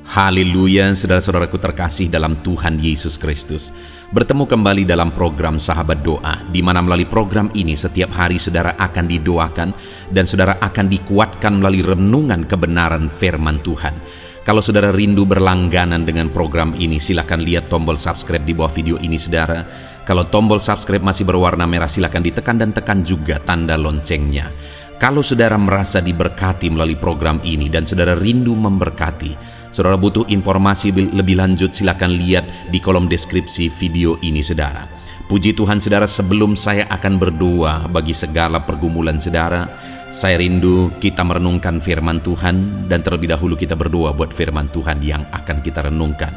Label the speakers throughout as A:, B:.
A: Haleluya, saudara-saudaraku terkasih dalam Tuhan Yesus Kristus. Bertemu kembali dalam program Sahabat Doa, di mana melalui program ini setiap hari saudara akan didoakan dan saudara akan dikuatkan melalui renungan kebenaran firman Tuhan. Kalau saudara rindu berlangganan dengan program ini, silakan lihat tombol subscribe di bawah video ini saudara. Kalau tombol subscribe masih berwarna merah, silakan ditekan dan tekan juga tanda loncengnya. Kalau saudara merasa diberkati melalui program ini dan saudara rindu memberkati, saudara butuh informasi lebih lanjut, silakan lihat di kolom deskripsi video ini saudara. Puji Tuhan saudara, sebelum saya akan berdoa bagi segala pergumulan saudara, saya rindu kita merenungkan firman Tuhan, dan terlebih dahulu kita berdoa buat firman Tuhan yang akan kita renungkan.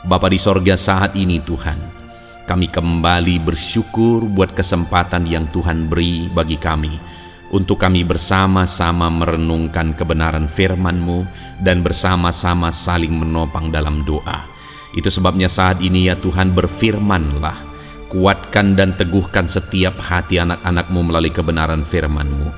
A: Bapa di sorga, saat ini Tuhan, kami kembali bersyukur buat kesempatan yang Tuhan beri bagi kami untuk kami bersama-sama merenungkan kebenaran firman-Mu dan bersama-sama saling menopang dalam doa. Itu sebabnya saat ini ya Tuhan, berfirman-Lah, kuatkan dan teguhkan setiap hati anak-anak-Mu melalui kebenaran firman-Mu.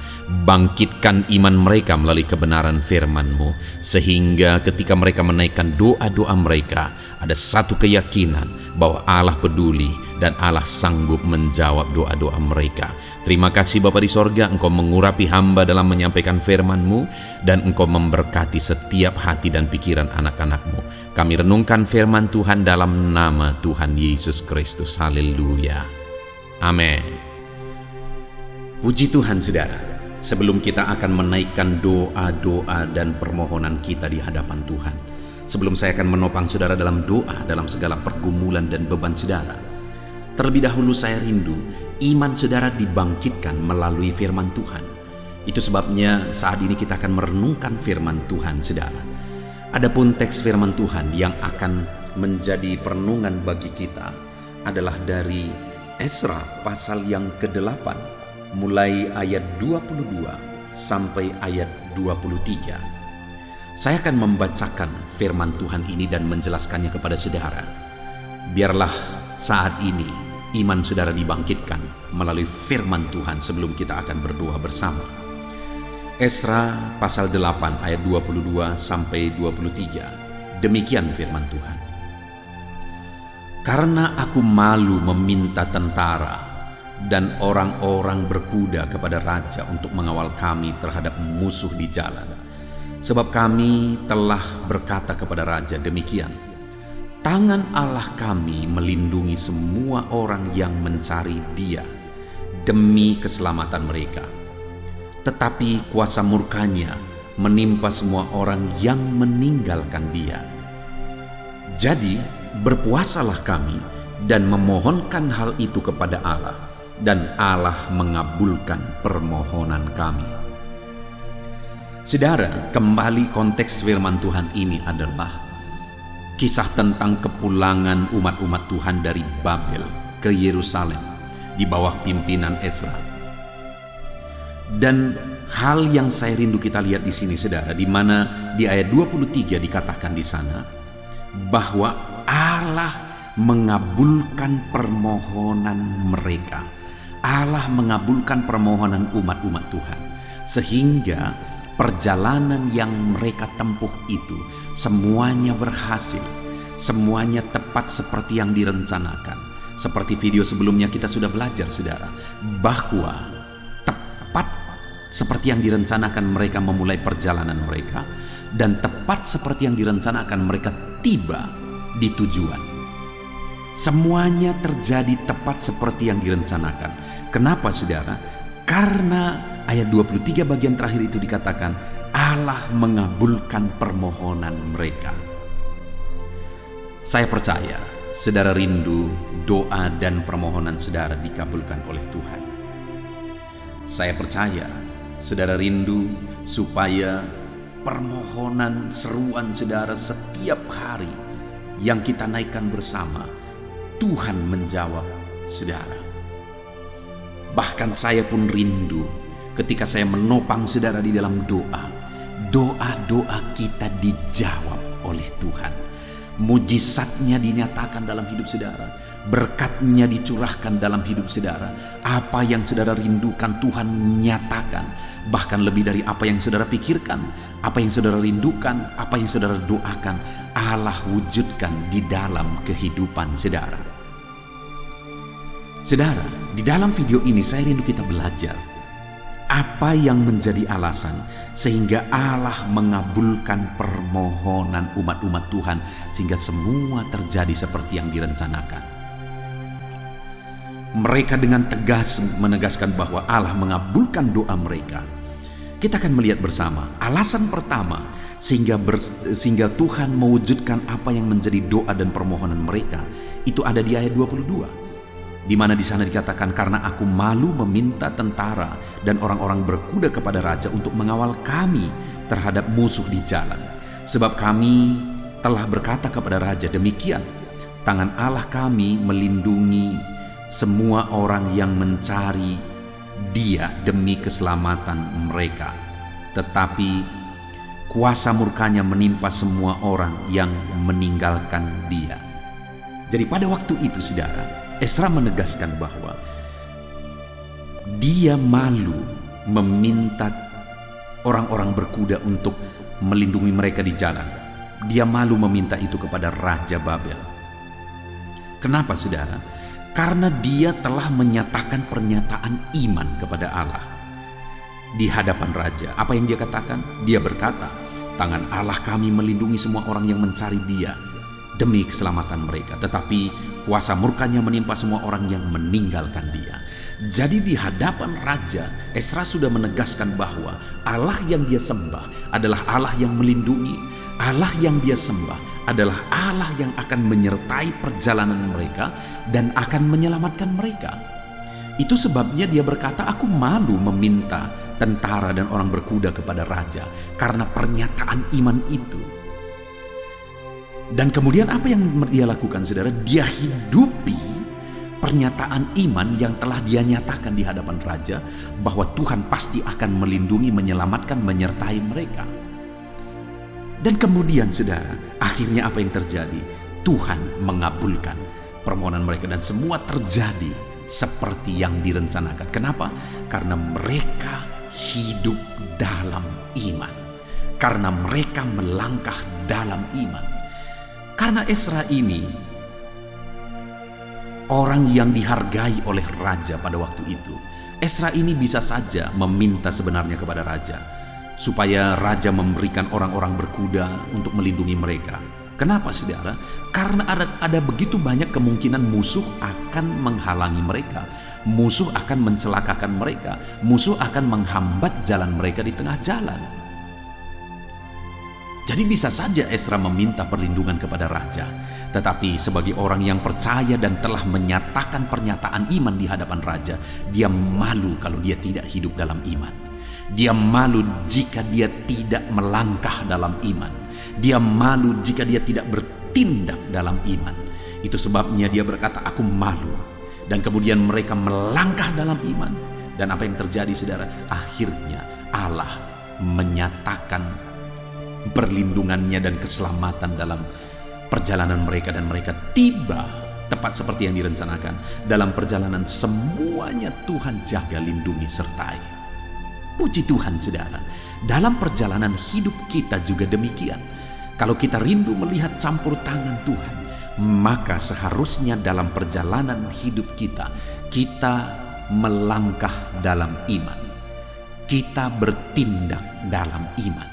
A: Bangkitkan iman mereka melalui kebenaran firman-Mu, sehingga ketika mereka menaikkan doa-doa mereka, ada satu keyakinan bahwa Allah peduli dan Allah sanggup menjawab doa-doa mereka. Terima kasih Bapa di sorga, Engkau mengurapi hamba dalam menyampaikan firman-Mu, dan Engkau memberkati setiap hati dan pikiran anak-anak-Mu. Kami renungkan firman Tuhan dalam nama Tuhan Yesus Kristus. Haleluya. Amin. Puji Tuhan saudara, sebelum kita akan menaikkan doa-doa dan permohonan kita di hadapan Tuhan, sebelum saya akan menopang saudara dalam doa, dalam segala pergumulan dan beban saudara, terlebih dahulu saya rindu iman saudara dibangkitkan melalui firman Tuhan. Itu sebabnya saat ini kita akan merenungkan firman Tuhan saudara. Adapun teks firman Tuhan yang akan menjadi perenungan bagi kita adalah dari Esra pasal yang ke-8, mulai ayat 22 sampai ayat 23. Saya akan membacakan firman Tuhan ini dan menjelaskannya kepada saudara. Biarlah saat ini iman saudara dibangkitkan melalui firman Tuhan sebelum kita akan berdoa bersama. Esra pasal 8 ayat 22 sampai 23. Demikian firman Tuhan. Karena aku malu meminta tentara dan orang-orang berkuda kepada raja untuk mengawal kami terhadap musuh di jalan. Sebab kami telah berkata kepada raja demikian: tangan Allah kami melindungi semua orang yang mencari Dia demi keselamatan mereka. Tetapi kuasa murkanya menimpa semua orang yang meninggalkan Dia. Jadi berpuasalah kami dan memohonkan hal itu kepada Allah, dan Allah mengabulkan permohonan kami. Saudara, kembali konteks firman Tuhan ini adalah kisah tentang kepulangan umat-umat Tuhan dari Babel ke Yerusalem di bawah pimpinan Esra. Dan hal yang saya rindu kita lihat di sini saudara, di mana di ayat 23 dikatakan di sana bahwa Allah mengabulkan permohonan mereka. Allah mengabulkan permohonan umat-umat Tuhan, sehingga perjalanan yang mereka tempuh itu semuanya berhasil, semuanya tepat seperti yang direncanakan. Seperti video sebelumnya kita sudah belajar saudara, bahwa tepat seperti yang direncanakan mereka memulai perjalanan mereka, dan tepat seperti yang direncanakan mereka tiba di tujuan. Semuanya terjadi tepat seperti yang direncanakan. Kenapa saudara? Karena ayat 23 bagian terakhir itu dikatakan Allah mengabulkan permohonan mereka. Saya percaya saudara rindu doa dan permohonan saudara dikabulkan oleh Tuhan. Saya percaya saudara rindu supaya permohonan seruan saudara setiap hari yang kita naikkan bersama, Tuhan menjawab saudara. Bahkan saya pun rindu ketika saya menopang saudara di dalam doa, doa-doa kita dijawab oleh Tuhan. Mujizatnya dinyatakan dalam hidup saudara, berkatnya dicurahkan dalam hidup saudara. Apa yang saudara rindukan Tuhan nyatakan, bahkan lebih dari apa yang saudara pikirkan, apa yang saudara rindukan, apa yang saudara doakan, Allah wujudkan di dalam kehidupan saudara. Saudara, di dalam video ini saya rindu kita belajar apa yang menjadi alasan sehingga Allah mengabulkan permohonan umat-umat Tuhan sehingga semua terjadi seperti yang direncanakan. Mereka dengan tegas menegaskan bahwa Allah mengabulkan doa mereka. Kita akan melihat bersama alasan pertama sehingga Tuhan mewujudkan apa yang menjadi doa dan permohonan mereka. Itu ada di ayat 22. Di mana di sana dikatakan, karena aku malu meminta tentara dan orang-orang berkuda kepada raja untuk mengawal kami terhadap musuh di jalan. Sebab kami telah berkata kepada raja, demikian, tangan Allah kami melindungi semua orang yang mencari Dia demi keselamatan mereka. Tetapi kuasa murkanya menimpa semua orang yang meninggalkan Dia. Jadi pada waktu itu saudara, Esra menegaskan bahwa dia malu meminta orang-orang berkuda untuk melindungi mereka di jalan. Dia malu meminta itu kepada Raja Babel. Kenapa saudara? Karena dia telah menyatakan pernyataan iman kepada Allah di hadapan Raja. Apa yang dia katakan? Dia berkata, tangan Allah kami melindungi semua orang yang mencari Dia demi keselamatan mereka. Tetapi kuasa murkanya menimpa semua orang yang meninggalkan Dia. Jadi di hadapan Raja, Esra sudah menegaskan bahwa Allah yang dia sembah adalah Allah yang melindungi. Allah yang dia sembah adalah Allah yang akan menyertai perjalanan mereka dan akan menyelamatkan mereka. Itu sebabnya dia berkata, aku malu meminta tentara dan orang berkuda kepada Raja karena pernyataan iman itu. Dan kemudian apa yang dia lakukan saudara? Dia hidupi pernyataan iman yang telah dia nyatakan di hadapan Raja bahwa Tuhan pasti akan melindungi, menyelamatkan, menyertai mereka. Dan kemudian saudara, akhirnya apa yang terjadi? Tuhan mengabulkan permohonan mereka dan semua terjadi seperti yang direncanakan. Kenapa? Karena mereka hidup dalam iman. Karena mereka melangkah dalam iman. Karena Esra ini orang yang dihargai oleh Raja pada waktu itu. Esra ini bisa saja meminta sebenarnya kepada Raja supaya Raja memberikan orang-orang berkuda untuk melindungi mereka. Kenapa saudara? Karena ada begitu banyak kemungkinan musuh akan menghalangi mereka. Musuh akan mencelakakan mereka. Musuh akan menghambat jalan mereka di tengah jalan. Jadi bisa saja Esra meminta perlindungan kepada Raja. Tetapi sebagai orang yang percaya dan telah menyatakan pernyataan iman di hadapan Raja, dia malu kalau dia tidak hidup dalam iman. Dia malu jika dia tidak melangkah dalam iman. Dia malu jika dia tidak bertindak dalam iman. Itu sebabnya dia berkata, aku malu. Dan kemudian mereka melangkah dalam iman. Dan apa yang terjadi saudara? Akhirnya Allah menyatakan perlindungannya dan keselamatan dalam perjalanan mereka, dan mereka tiba tepat seperti yang direncanakan. Dalam perjalanan semuanya Tuhan jaga, lindungi, sertai. Puji Tuhan saudara. Dalam perjalanan hidup kita juga demikian. Kalau kita rindu melihat campur tangan Tuhan, maka seharusnya dalam perjalanan hidup kita melangkah dalam iman. Kita bertindak dalam iman.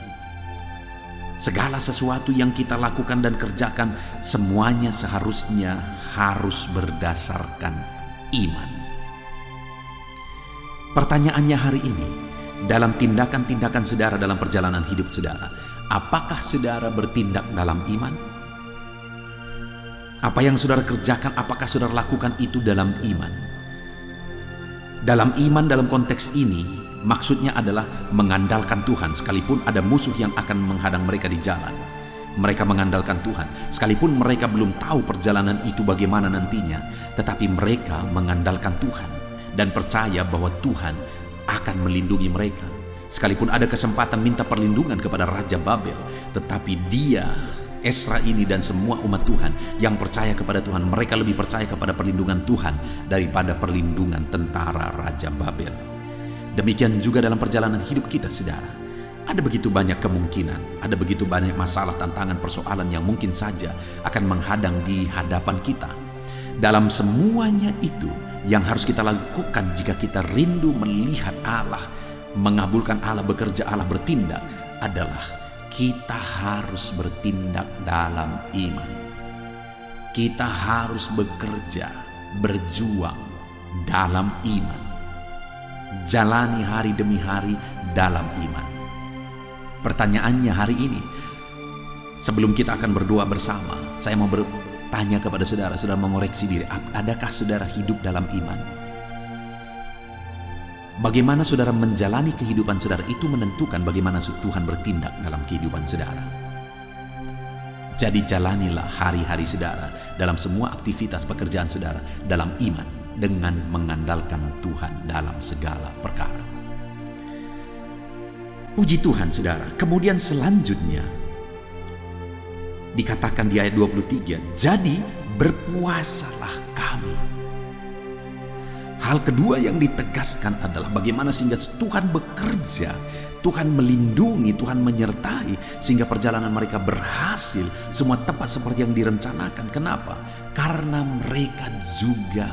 A: Segala sesuatu yang kita lakukan dan kerjakan, semuanya seharusnya harus berdasarkan iman. Pertanyaannya hari ini, dalam tindakan-tindakan saudara dalam perjalanan hidup saudara, apakah saudara bertindak dalam iman? Apa yang saudara kerjakan, apakah saudara lakukan itu dalam iman? Dalam iman dalam konteks ini, maksudnya adalah mengandalkan Tuhan sekalipun ada musuh yang akan menghadang mereka di jalan. Mereka mengandalkan Tuhan sekalipun mereka belum tahu perjalanan itu bagaimana nantinya, tetapi mereka mengandalkan Tuhan dan percaya bahwa Tuhan akan melindungi mereka. Sekalipun ada kesempatan minta perlindungan kepada Raja Babel, tetapi dia, Esra ini dan semua umat Tuhan yang percaya kepada Tuhan, mereka lebih percaya kepada perlindungan Tuhan daripada perlindungan tentara Raja Babel. Demikian juga dalam perjalanan hidup kita, saudara. Ada begitu banyak kemungkinan, ada begitu banyak masalah, tantangan, persoalan yang mungkin saja akan menghadang di hadapan kita. Dalam semuanya itu, yang harus kita lakukan jika kita rindu melihat Allah, mengabulkan Allah, bekerja Allah, bertindak, adalah kita harus bertindak dalam iman. Kita harus bekerja, berjuang dalam iman. Jalani hari demi hari dalam iman. Pertanyaannya hari ini, sebelum kita akan berdoa bersama, saya mau bertanya kepada saudara, saudara mengoreksi diri, adakah saudara hidup dalam iman? Bagaimana saudara menjalani kehidupan saudara itu menentukan bagaimana Tuhan bertindak dalam kehidupan saudara. Jadi jalanilah hari-hari saudara dalam semua aktivitas pekerjaan saudara dalam iman, dengan mengandalkan Tuhan dalam segala perkara. Puji Tuhan, saudara. Kemudian selanjutnya dikatakan di ayat 23, jadi berpuasalah kami. Hal kedua yang ditegaskan adalah bagaimana sehingga Tuhan bekerja, Tuhan melindungi, Tuhan menyertai sehingga perjalanan mereka berhasil, semua tepat seperti yang direncanakan. Kenapa? Karena mereka juga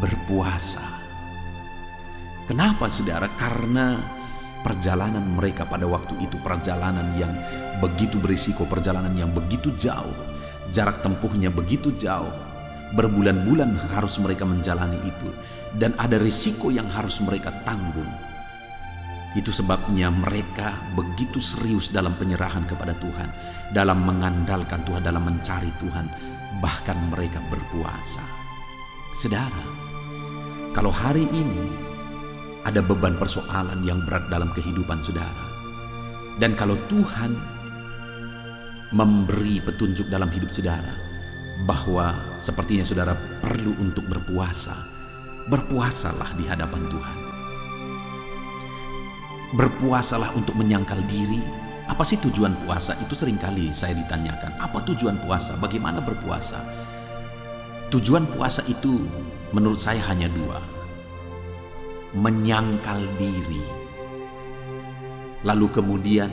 A: berpuasa. Kenapa, saudara? Karena perjalanan mereka pada waktu itu perjalanan yang begitu berisiko, perjalanan yang begitu jauh, jarak tempuhnya begitu jauh, berbulan-bulan harus mereka menjalani itu, dan ada risiko yang harus mereka tanggung. Itu sebabnya mereka begitu serius dalam penyerahan kepada Tuhan, dalam mengandalkan Tuhan, dalam mencari Tuhan, bahkan mereka berpuasa. Saudara, kalau hari ini ada beban persoalan yang berat dalam kehidupan saudara, dan kalau Tuhan memberi petunjuk dalam hidup saudara bahwa sepertinya saudara perlu untuk berpuasa, berpuasalah di hadapan Tuhan. Berpuasalah untuk menyangkal diri. Apa sih tujuan puasa? Itu seringkali saya ditanyakan. Apa tujuan puasa? Bagaimana berpuasa? Tujuan puasa itu menurut saya hanya dua. Menyangkal diri, lalu kemudian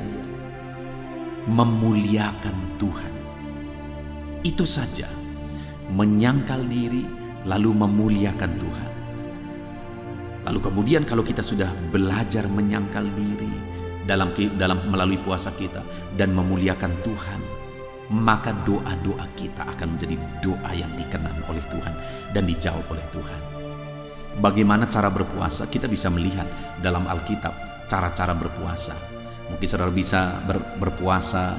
A: memuliakan Tuhan. Itu saja. Menyangkal diri lalu memuliakan Tuhan. Lalu kemudian kalau kita sudah belajar menyangkal diri dalam melalui puasa kita dan memuliakan Tuhan, maka doa-doa kita akan menjadi doa yang dikenan oleh Tuhan dan dijawab oleh Tuhan. Bagaimana cara berpuasa? Kita bisa melihat dalam Alkitab cara-cara berpuasa. Mungkin saudara bisa berpuasa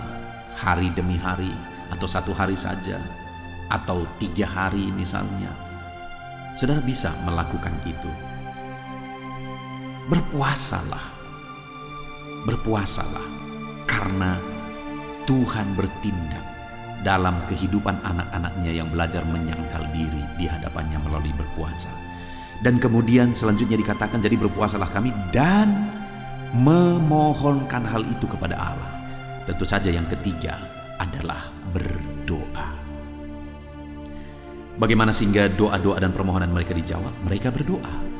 A: hari demi hari, atau 1 hari saja, atau 3 hari misalnya. Saudara bisa melakukan itu. Berpuasalah karena Tuhan bertindak dalam kehidupan anak-anaknya yang belajar menyangkal diri di hadapannya melalui berpuasa. Dan kemudian selanjutnya dikatakan, jadi berpuasalah kami dan memohonkan hal itu kepada Allah. Tentu saja yang ketiga adalah berdoa. Bagaimana sehingga doa-doa dan permohonan mereka dijawab? Mereka berdoa.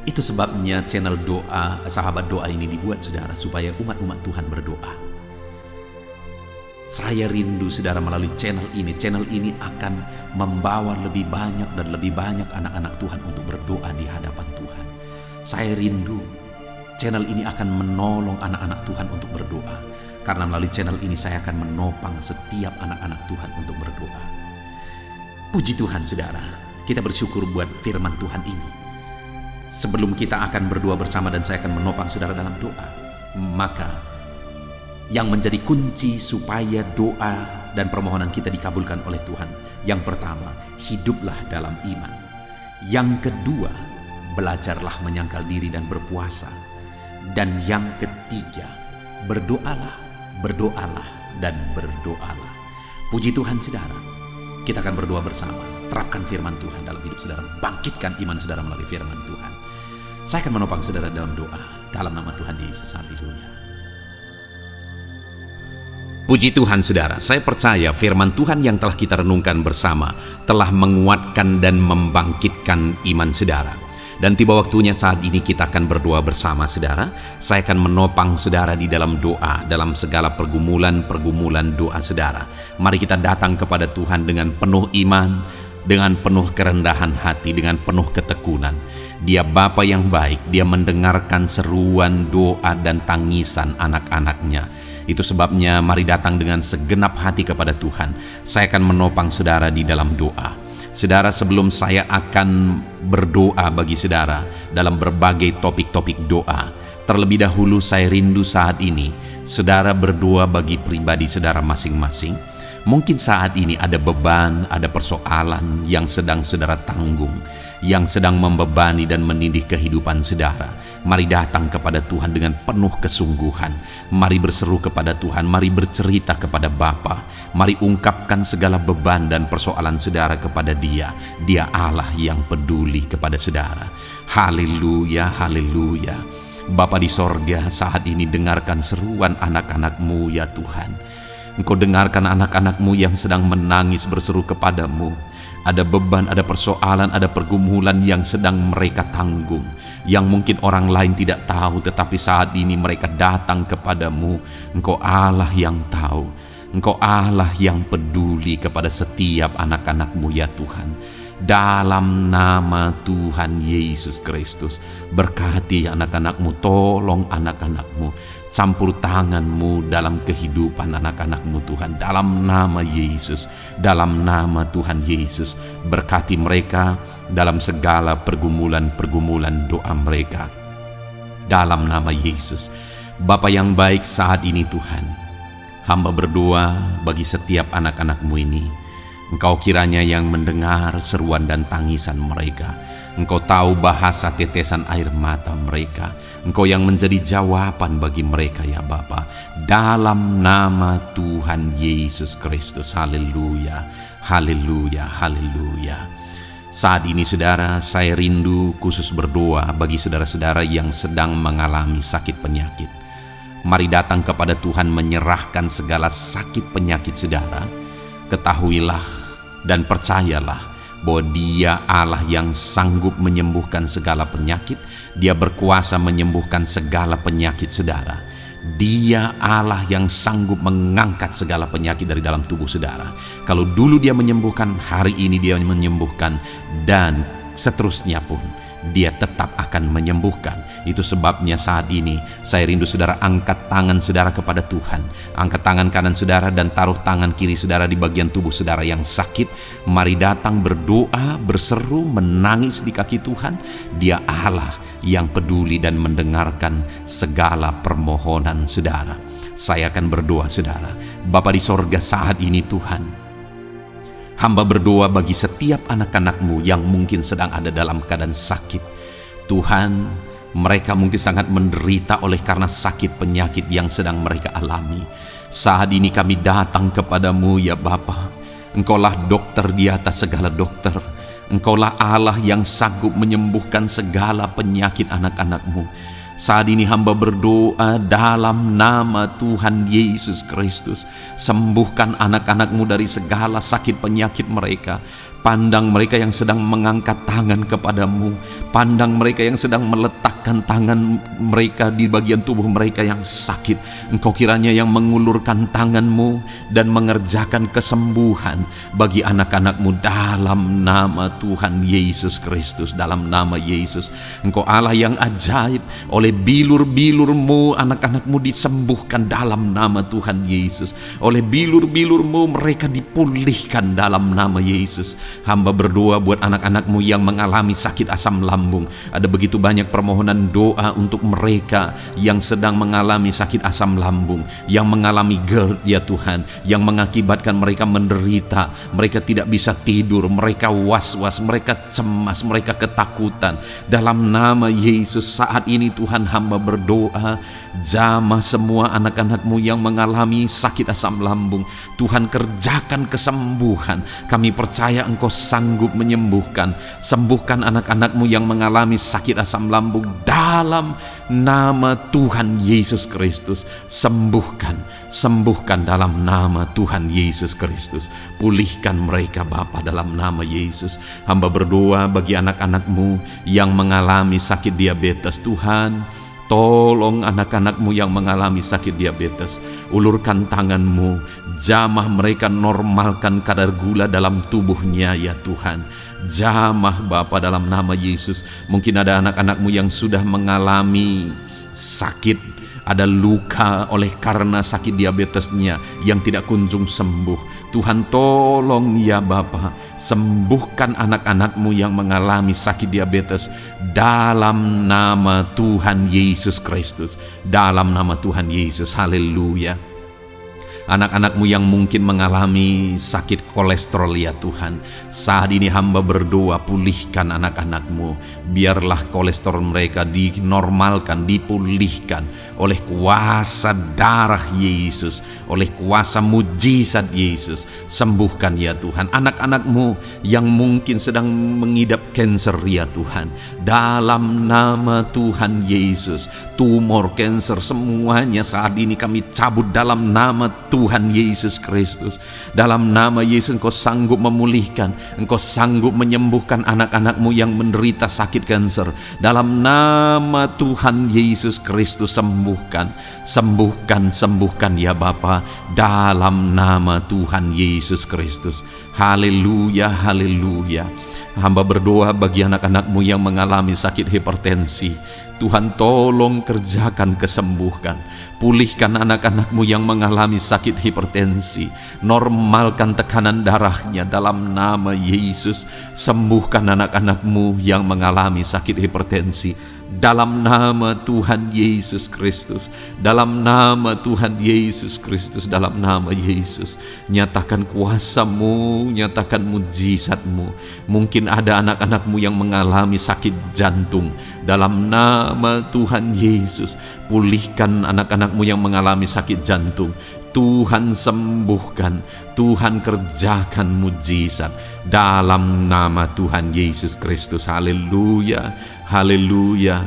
A: Itu sebabnya channel doa, sahabat doa ini dibuat, saudara, supaya umat-umat Tuhan berdoa. Saya rindu, saudara, melalui channel ini akan membawa lebih banyak dan lebih banyak anak-anak Tuhan untuk berdoa di hadapan Tuhan. Saya rindu channel ini akan menolong anak-anak Tuhan untuk berdoa, karena melalui channel ini saya akan menopang setiap anak-anak Tuhan untuk berdoa. Puji Tuhan, saudara, kita bersyukur buat firman Tuhan ini. Sebelum kita akan berdoa bersama dan saya akan menopang saudara dalam doa, maka yang menjadi kunci supaya doa dan permohonan kita dikabulkan oleh Tuhan, yang pertama, hiduplah dalam iman. Yang kedua, belajarlah menyangkal diri dan berpuasa. Dan yang ketiga, berdoalah, dan berdoalah. Puji Tuhan, saudara, kita akan berdoa bersama. Terapkan firman Tuhan dalam hidup saudara, bangkitkan iman saudara melalui firman Tuhan. Saya akan menopang saudara dalam doa, dalam nama Tuhan Yesus. Haleluya. Puji Tuhan, saudara, saya percaya firman Tuhan yang telah kita renungkan bersama telah menguatkan dan membangkitkan iman saudara. Dan tiba waktunya saat ini kita akan berdoa bersama saudara. Saya akan menopang saudara di dalam doa, dalam segala pergumulan doa saudara. Mari kita datang kepada Tuhan dengan penuh iman, dengan penuh kerendahan hati, dengan penuh ketekunan. Dia Bapa yang baik, Dia mendengarkan seruan doa dan tangisan anak-anaknya. Itu sebabnya mari datang dengan segenap hati kepada Tuhan. Saya akan menopang saudara di dalam doa. Saudara, sebelum saya akan berdoa bagi saudara dalam berbagai topik-topik doa, terlebih dahulu saya rindu saat ini saudara berdoa bagi pribadi saudara masing-masing. Mungkin saat ini ada beban, ada persoalan yang sedang saudara tanggung, yang sedang membebani dan menindih kehidupan saudara. Mari datang kepada Tuhan dengan penuh kesungguhan. Mari berseru kepada Tuhan, mari bercerita kepada Bapa. Mari ungkapkan segala beban dan persoalan saudara kepada Dia. Dia Allah yang peduli kepada saudara. Haleluya, haleluya. Bapa di sorga, saat ini dengarkan seruan anak-anak-Mu ya Tuhan. Engkau dengarkan anak-anak-Mu yang sedang menangis berseru kepadamu. Ada beban, ada persoalan, ada pergumulan yang sedang mereka tanggung, yang mungkin orang lain tidak tahu, tetapi saat ini mereka datang kepadamu. Engkau Allah yang tahu, Engkau Allah yang peduli kepada setiap anak-anak-Mu ya Tuhan. Dalam nama Tuhan Yesus Kristus, berkati anak-anak-Mu, tolong anak-anak-Mu, campur tangan-Mu dalam kehidupan anak-anak-Mu Tuhan. Dalam nama Yesus, dalam nama Tuhan Yesus, berkati mereka dalam segala pergumulan-pergumulan doa mereka. Dalam nama Yesus. Bapa yang baik, saat ini Tuhan, hamba berdoa bagi setiap anak-anak-Mu ini. Engkau kiranya yang mendengar seruan dan tangisan mereka. Engkau tahu bahasa tetesan air mata mereka. Engkau yang menjadi jawaban bagi mereka ya Bapa. Dalam nama Tuhan Yesus Kristus. Haleluya, haleluya, haleluya. Saat ini saudara, saya rindu khusus berdoa bagi saudara-saudara yang sedang mengalami sakit penyakit. Mari datang kepada Tuhan menyerahkan segala sakit penyakit saudara. Ketahuilah dan percayalah bahwa Dia Allah yang sanggup menyembuhkan segala penyakit. Dia berkuasa menyembuhkan segala penyakit saudara. Dia Allah yang sanggup mengangkat segala penyakit dari dalam tubuh saudara. Kalau dulu Dia menyembuhkan, hari ini Dia menyembuhkan, dan seterusnya pun Dia tetap akan menyembuhkan. Itu sebabnya saat ini saya rindu saudara angkat tangan saudara kepada Tuhan. Angkat tangan kanan saudara dan taruh tangan kiri saudara di bagian tubuh saudara yang sakit. Mari datang berdoa, berseru, menangis di kaki Tuhan. Dia Allah yang peduli dan mendengarkan segala permohonan saudara. Saya akan berdoa saudara. Bapa di sorga, saat ini Tuhan, hamba berdoa bagi setiap anak-anak-Mu yang mungkin sedang ada dalam keadaan sakit. Tuhan, mereka mungkin sangat menderita oleh karena sakit penyakit yang sedang mereka alami. Saat ini kami datang kepadamu ya Bapa. Engkaulah dokter di atas segala dokter. Engkaulah Allah yang sanggup menyembuhkan segala penyakit anak-anak-Mu. Saat ini hamba berdoa dalam nama Tuhan Yesus Kristus. Sembuhkan anak-anak-Mu dari segala sakit penyakit mereka. Pandang mereka yang sedang mengangkat tangan kepadamu. Pandang mereka yang sedang meletakkan tangan mereka di bagian tubuh mereka yang sakit. Engkau kiranya yang mengulurkan tangan-Mu dan mengerjakan kesembuhan bagi anak-anak-Mu dalam nama Tuhan Yesus Kristus. Dalam nama Yesus, Engkau Allah yang ajaib. Oleh bilur-bilur-Mu anak-anak-Mu disembuhkan dalam nama Tuhan Yesus. Oleh bilur-bilur-Mu mereka dipulihkan dalam nama Yesus. Hamba berdoa buat anak-anak-Mu yang mengalami sakit asam lambung. Ada begitu banyak permohonan doa untuk mereka yang sedang mengalami sakit asam lambung, yang mengalami GERD ya Tuhan, yang mengakibatkan mereka menderita, mereka tidak bisa tidur, mereka was-was, mereka cemas, mereka ketakutan. Dalam nama Yesus saat ini Tuhan, hamba berdoa, jamah semua anak-anak-Mu yang mengalami sakit asam lambung. Tuhan, kerjakan kesembuhan. Kami percaya Engkau Engkau sanggup menyembuhkan. Sembuhkan anak-anak-Mu yang mengalami sakit asam lambung dalam nama Tuhan Yesus Kristus. Sembuhkan dalam nama Tuhan Yesus Kristus. Pulihkan mereka Bapa dalam nama Yesus. Hamba berdoa bagi anak-anak-Mu yang mengalami sakit diabetes. Tuhan, tolong anak-anak-Mu yang mengalami sakit diabetes. Ulurkan tangan-Mu, jamah mereka, normalkan kadar gula dalam tubuhnya ya Tuhan. Jamah Bapa dalam nama Yesus. Mungkin ada anak-anak-Mu yang sudah mengalami sakit, ada luka oleh karena sakit diabetesnya yang tidak kunjung sembuh. Tuhan tolong ya Bapa, sembuhkan anak-anak-Mu yang mengalami sakit diabetes dalam nama Tuhan Yesus Kristus. Dalam nama Tuhan Yesus, haleluya. Anak-anak-Mu yang mungkin mengalami sakit kolesterol ya Tuhan, saat ini hamba berdoa, pulihkan anak-anak-Mu. Biarlah kolesterol mereka dinormalkan, dipulihkan oleh kuasa darah Yesus, oleh kuasa mujizat Yesus. Sembuhkan ya Tuhan anak-anak-Mu yang mungkin sedang mengidap kanker ya Tuhan, dalam nama Tuhan Yesus. Tumor, kanker, semuanya saat ini kami cabut dalam nama Tuhan Yesus Kristus. Dalam nama Yesus Engkau sanggup memulihkan, Engkau sanggup menyembuhkan anak-anak-Mu yang menderita sakit kanker. Dalam nama Tuhan Yesus Kristus, sembuhkan ya Bapa, dalam nama Tuhan Yesus Kristus. Haleluya, haleluya. Hamba berdoa bagi anak-anak-Mu yang mengalami sakit hipertensi. Tuhan tolong kerjakan kesembuhan. Pulihkan anak-anak-Mu yang mengalami sakit hipertensi. Normalkan tekanan darahnya dalam nama Yesus. Sembuhkan anak-anak-Mu yang mengalami sakit hipertensi dalam nama Tuhan Yesus Kristus. Dalam nama Tuhan Yesus Kristus, dalam nama Yesus. Nyatakan kuasa-Mu, nyatakan mujizat-Mu. Mungkin ada anak-anak-Mu yang mengalami sakit jantung. Dalam nama Tuhan Yesus, pulihkan anak-anak-Mu yang mengalami sakit jantung. Tuhan sembuhkan, Tuhan kerjakan mujizat dalam nama Tuhan Yesus Kristus. Haleluya, haleluya,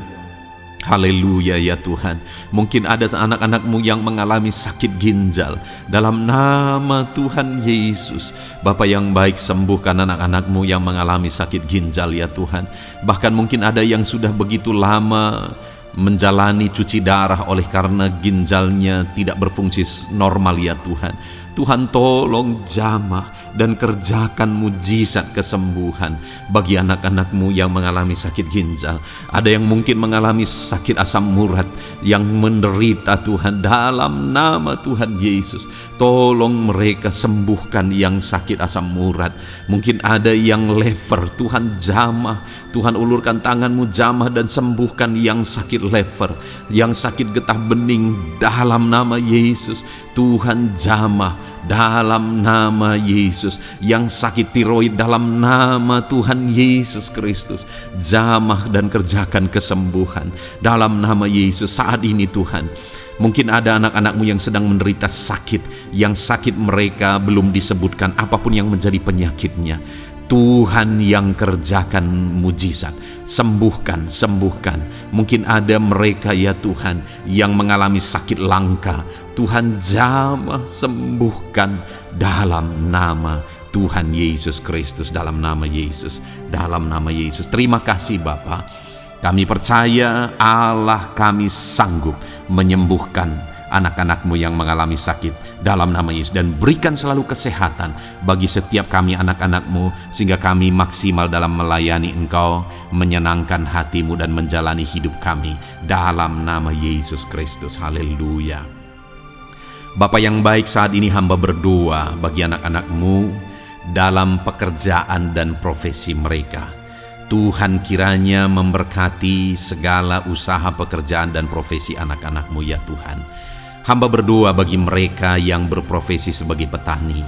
A: haleluya ya Tuhan. Mungkin ada anak-anak-Mu yang mengalami sakit ginjal. Dalam nama Tuhan Yesus, Bapa yang baik, sembuhkan anak-anak-Mu yang mengalami sakit ginjal ya Tuhan. Bahkan mungkin ada yang sudah begitu lama menjalani cuci darah oleh karena ginjalnya tidak berfungsi normal ya Tuhan. Tuhan tolong jamah dan kerjakan mujizat kesembuhan bagi anak-anak-Mu yang mengalami sakit ginjal. Ada yang mungkin mengalami sakit asam urat yang menderita Tuhan, dalam nama Tuhan Yesus. Tolong mereka sembuhkan yang sakit asam urat. Mungkin ada yang lever, Tuhan jamah. Tuhan ulurkan tangan-Mu, jamah dan sembuhkan yang sakit lever, yang sakit getah bening dalam nama Yesus. Tuhan jamah dalam nama Yesus. Yang sakit tiroid dalam nama Tuhan Yesus Kristus, jamah dan kerjakan kesembuhan dalam nama Yesus. Saat ini Tuhan, mungkin ada anak-anak-Mu yang sedang menderita sakit, yang sakit mereka belum disebutkan apapun yang menjadi penyakitnya. Tuhan yang kerjakan mujizat, sembuhkan. Mungkin ada mereka ya Tuhan yang mengalami sakit langka. Tuhan jamah, sembuhkan dalam nama Tuhan Yesus Kristus, dalam nama Yesus, dalam nama Yesus. Terima kasih Bapa. Kami percaya Allah kami sanggup menyembuhkan anak-anak-Mu yang mengalami sakit dalam nama Yesus, dan berikan selalu kesehatan bagi setiap kami anak-anak-Mu, sehingga kami maksimal dalam melayani Engkau, menyenangkan hati-Mu dan menjalani hidup kami dalam nama Yesus Kristus. Haleluya. Bapa yang baik, saat ini hamba berdoa bagi anak-anak-Mu dalam pekerjaan dan profesi mereka. Tuhan kiranya memberkati segala usaha pekerjaan dan profesi anak-anak-Mu ya Tuhan. Hamba berdoa bagi mereka yang berprofesi sebagai petani.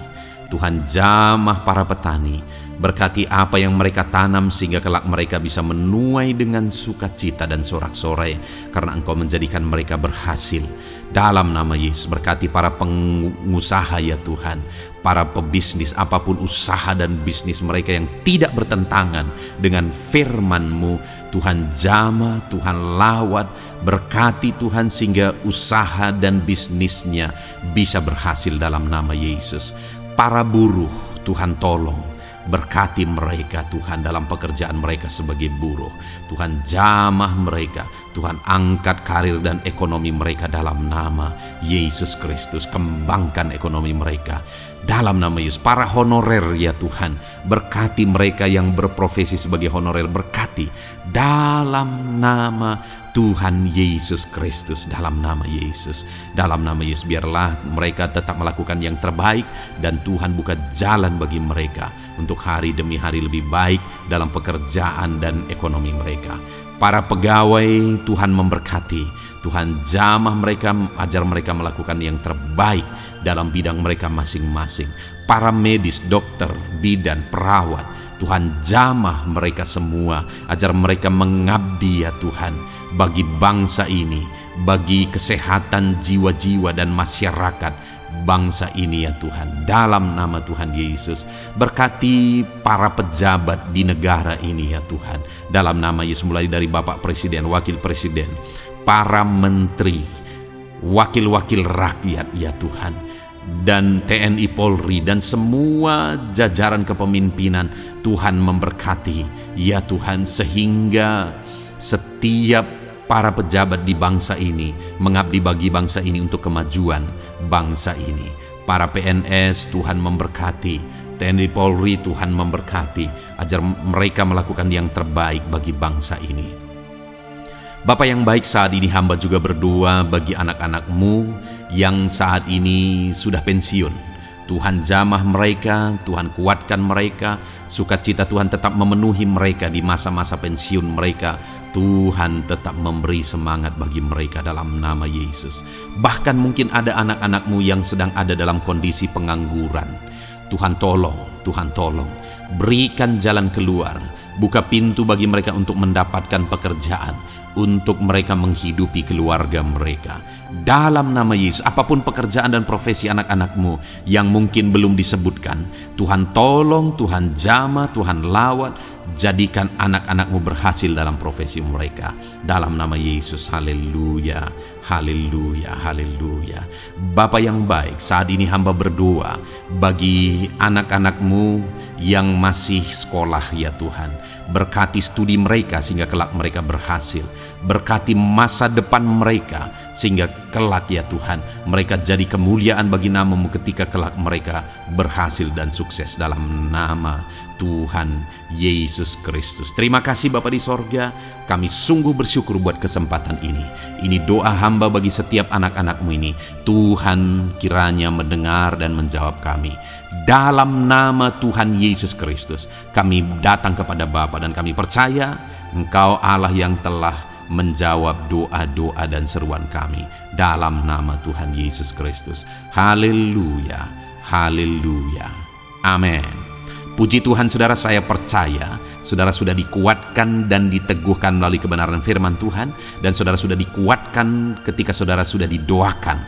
A: Tuhan jamah para petani, berkati apa yang mereka tanam sehingga kelak mereka bisa menuai dengan sukacita dan sorak-sorai, karena Engkau menjadikan mereka berhasil. Dalam nama Yesus, berkati para pengusaha ya Tuhan, para pebisnis, apapun usaha dan bisnis mereka yang tidak bertentangan dengan firman-Mu. Tuhan jamah, Tuhan lawat, berkati Tuhan sehingga usaha dan bisnisnya bisa berhasil dalam nama Yesus. Para buruh, Tuhan tolong, berkati mereka Tuhan dalam pekerjaan mereka sebagai buruh. Tuhan jamah mereka, Tuhan angkat karir dan ekonomi mereka dalam nama Yesus Kristus. Kembangkan ekonomi mereka dalam nama Yesus. Para honorer ya Tuhan, berkati mereka yang berprofesi sebagai honorer, berkati dalam nama Tuhan Yesus Kristus. Dalam nama Yesus, dalam nama Yesus, biarlah mereka tetap melakukan yang terbaik dan Tuhan buka jalan bagi mereka untuk hari demi hari lebih baik dalam pekerjaan dan ekonomi mereka. Para pegawai, Tuhan memberkati, Tuhan jamah mereka, ajar mereka melakukan yang terbaik dalam bidang mereka masing-masing. Para medis, dokter, bidan, perawat, Tuhan jamah mereka semua, ajar mereka mengabdi ya Tuhan bagi bangsa ini, bagi kesehatan jiwa-jiwa dan masyarakat bangsa ini ya Tuhan. Dalam nama Tuhan Yesus, berkati para pejabat di negara ini ya Tuhan. Dalam nama Yesus, mulai dari Bapak Presiden, Wakil Presiden, para menteri, wakil-wakil rakyat ya Tuhan, dan TNI Polri dan semua jajaran kepemimpinan, Tuhan memberkati ya Tuhan, sehingga setiap para pejabat di bangsa ini mengabdi bagi bangsa ini untuk kemajuan bangsa ini. Para PNS, Tuhan memberkati, TNI Polri, Tuhan memberkati, ajar mereka melakukan yang terbaik bagi bangsa ini. Bapa yang baik, saat ini hamba juga berdoa bagi anak-anak-Mu yang saat ini sudah pensiun. Tuhan jamah mereka, Tuhan kuatkan mereka, sukacita Tuhan tetap memenuhi mereka di masa-masa pensiun mereka. Tuhan tetap memberi semangat bagi mereka dalam nama Yesus. Bahkan mungkin ada anak-anak-Mu yang sedang ada dalam kondisi pengangguran. Tuhan tolong, Tuhan tolong, berikan jalan keluar, buka pintu bagi mereka untuk mendapatkan pekerjaan, untuk mereka menghidupi keluarga mereka. Dalam nama Yesus, apapun pekerjaan dan profesi anak-anak-Mu yang mungkin belum disebutkan, Tuhan tolong, Tuhan jamah, Tuhan lawat, jadikan anak-anak-Mu berhasil dalam profesi mereka. Dalam nama Yesus, haleluya, haleluya, haleluya. Bapa yang baik, saat ini hamba berdoa bagi anak-anak-Mu yang masih sekolah ya Tuhan. Berkati studi mereka sehingga kelak mereka berhasil. Berkati masa depan mereka sehingga kelak ya Tuhan, mereka jadi kemuliaan bagi nama-Mu ketika kelak mereka berhasil dan sukses dalam nama Tuhan Yesus Kristus. Terima kasih Bapa di sorga, kami sungguh bersyukur buat kesempatan ini. Ini doa hamba bagi setiap anak-anak-Mu ini. Tuhan kiranya mendengar dan menjawab kami. Dalam nama Tuhan Yesus Kristus, kami datang kepada Bapa dan kami percaya Engkau Allah yang telah menjawab doa-doa dan seruan kami. Dalam nama Tuhan Yesus Kristus. Haleluya, haleluya, amin. Puji Tuhan saudara, saya percaya saudara sudah dikuatkan dan diteguhkan melalui kebenaran firman Tuhan, dan saudara sudah dikuatkan ketika saudara sudah didoakan.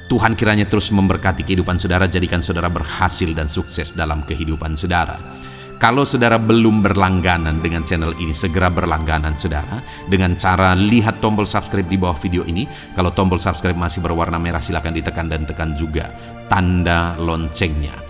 A: Tuhan kiranya terus memberkati kehidupan saudara, jadikan saudara berhasil dan sukses dalam kehidupan saudara. Kalau saudara belum berlangganan dengan channel ini, segera berlangganan saudara dengan cara lihat tombol subscribe di bawah video ini. Kalau tombol subscribe masih berwarna merah, silakan ditekan dan tekan juga tanda loncengnya.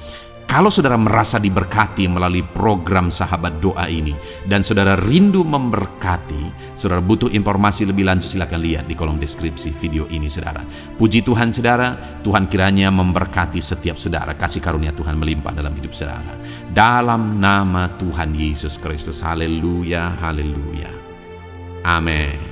A: Kalau saudara merasa diberkati melalui program Sahabat Doa ini dan saudara rindu memberkati, saudara butuh informasi lebih lanjut, silakan lihat di kolom deskripsi video ini saudara. Puji Tuhan saudara, Tuhan kiranya memberkati setiap saudara, kasih karunia Tuhan melimpah dalam hidup saudara. Dalam nama Tuhan Yesus Kristus, haleluya, haleluya, amin.